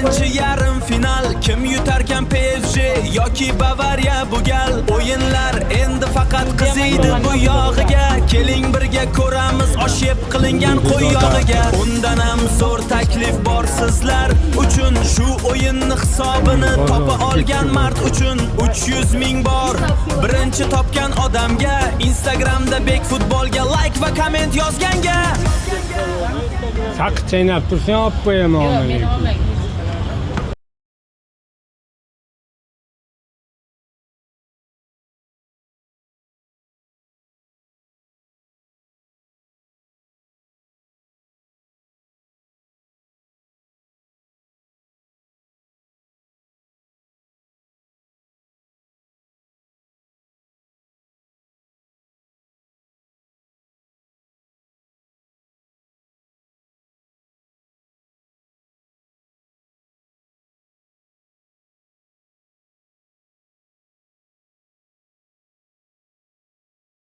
birinchi yarim final kim yutarkan PSG yoki Bavariya bu gal o'yinlar endi faqat qiziydi bu yog'iga keling birga ko'ramiz osh yeb qilingan qo'y yog'iga undan ham zo'r taklif bor sizlar uchun shu o'yinni hisobini topa olgan mard uchun 300 ming bor birinchi topgan odamga Instagramda bek futbolga like va komment yozganga Saqich chaynab tursang olib qo'yaman.